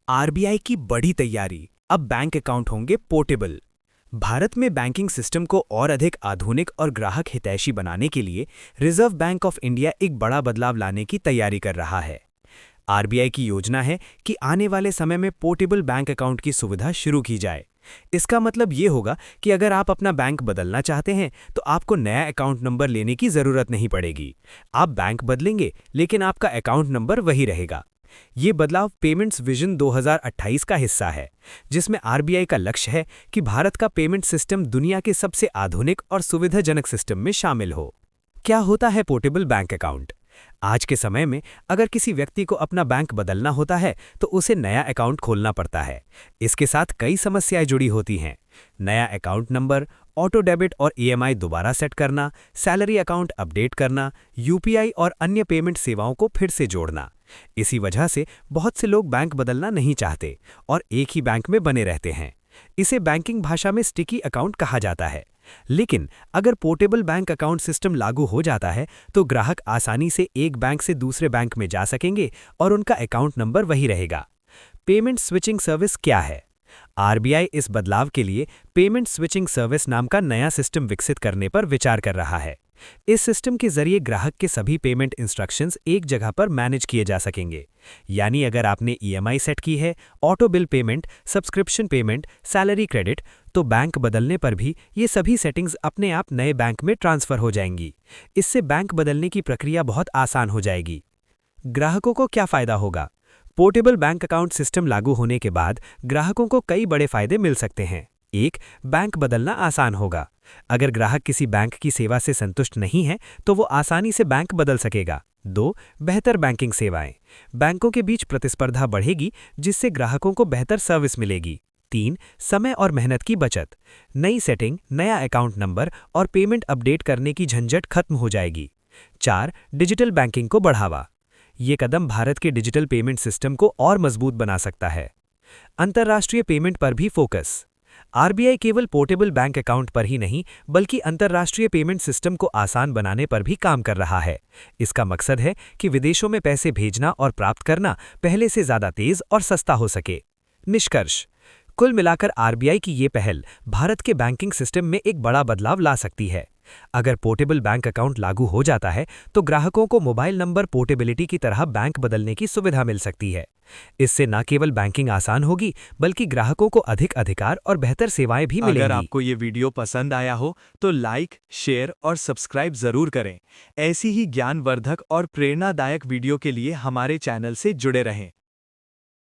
RBI की बड़ी तैयारी, अब बैंक अकाउंट होंगे पोर्टेबल। भारत में बैंकिंग सिस्टम को और अधिक आधुनिक और ग्राहक हितैषी बनाने के लिए रिजर्व बैंक ऑफ इंडिया एक बड़ा बदलाव लाने की तैयारी कर रहा है। आरबीआई की योजना है कि आने वाले समय में पोर्टेबल बैंक अकाउंट की सुविधा शुरू की जाए। इसका मतलब ये होगा कि अगर आप अपना बैंक बदलना चाहते हैं तो आपको नया अकाउंट नंबर लेने की ज़रूरत नहीं पड़ेगी। आप बैंक बदलेंगे लेकिन आपका अकाउंट नंबर वही रहेगा। ये बदलाव पेमेंट्स विजन 2028 का हिस्सा है, जिसमें आरबीआई का लक्ष्य है कि भारत का पेमेंट सिस्टम दुनिया के सबसे आधुनिक और सुविधाजनक सिस्टम में शामिल हो। क्या होता है पोर्टेबल बैंक अकाउंट? आज के समय में अगर किसी व्यक्ति को अपना बैंक बदलना होता है तो उसे नया अकाउंट खोलना पड़ता है। इसके साथ कई समस्याएं जुड़ी होती हैं। नया अकाउंट नंबर, ऑटो डेबिट और ईएमआई दोबारा सेट करना, सैलरी अकाउंट अपडेट करना, यूपीआई और अन्य पेमेंट सेवाओं को फिर से जोड़ना। इसी वजह से बहुत से लोग बैंक बदलना नहीं चाहते और एक ही बैंक में बने रहते हैं। इसे बैंकिंग भाषा में स्टिकी अकाउंट कहा जाता है। लेकिन अगर पोर्टेबल बैंक अकाउंट सिस्टम लागू हो जाता है तो ग्राहक आसानी से एक बैंक से दूसरे बैंक में जा सकेंगे और उनका अकाउंट नंबर वही रहेगा। पेमेंट स्विचिंग सर्विस क्या है? आरबीआई इस बदलाव के लिए पेमेंट स्विचिंग सर्विस नाम का नया सिस्टम विकसित करने पर विचार कर रहा है। इस सिस्टम के जरिए ग्राहक के सभी पेमेंट इंस्ट्रक्शंस एक जगह पर मैनेज किए जा सकेंगे। यानी अगर आपने ईएमआई सेट की है, auto bill payment, subscription payment, salary credit, तो बैंक बदलने पर भी ये सभी सेटिंग्स अपने आप नए बैंक में ट्रांसफर हो जाएंगी। इससे बैंक बदलने की प्रक्रिया बहुत आसान हो जाएगी। ग्राहकों को क्या फायदा होगा? पोर्टेबल बैंक अकाउंट सिस्टम लागू होने के बाद ग्राहकों को कई बड़े फायदे मिल सकते हैं। 1. बैंक बदलना आसान होगा। अगर ग्राहक किसी बैंक की सेवा से संतुष्ट नहीं है तो वो आसानी से बैंक बदल सकेगा। 2. बेहतर बैंकिंग सेवाएं। बैंकों के बीच प्रतिस्पर्धा बढ़ेगी जिससे ग्राहकों को बेहतर सर्विस मिलेगी। 3. समय और मेहनत की बचत। नई सेटिंग, नया अकाउंट नंबर और पेमेंट अपडेट करने की झंझट खत्म हो जाएगी। 4. डिजिटल बैंकिंग को बढ़ावा। ये कदम भारत के डिजिटल पेमेंट सिस्टम को और मजबूत बना सकता है। अंतर्राष्ट्रीय पेमेंट पर भी फोकस। आरबीआई केवल पोर्टेबल बैंक अकाउंट पर ही नहीं बल्कि अंतर्राष्ट्रीय पेमेंट सिस्टम को आसान बनाने पर भी काम कर रहा है। इसका मकसद है कि विदेशों में पैसे भेजना और प्राप्त करना पहले से ज़्यादा तेज और सस्ता हो सके। निष्कर्ष: कुल मिलाकर आरबीआई की ये पहल भारत के बैंकिंग सिस्टम में एक बड़ा बदलाव ला सकती है। अगर पोर्टेबल बैंक अकाउंट लागू हो जाता है तो ग्राहकों को मोबाइल नंबर पोर्टेबिलिटी की तरह बैंक बदलने की सुविधा मिल सकती है। इससे न केवल बैंकिंग आसान होगी बल्कि ग्राहकों को अधिक अधिकार और बेहतर सेवाएं भी मिलेंगी। अगर आपको ये वीडियो पसंद आया हो तो लाइक, शेयर और सब्सक्राइब जरूर करें। ऐसी ही ज्ञानवर्धक और प्रेरणादायक वीडियो के लिए हमारे चैनल से जुड़े रहें।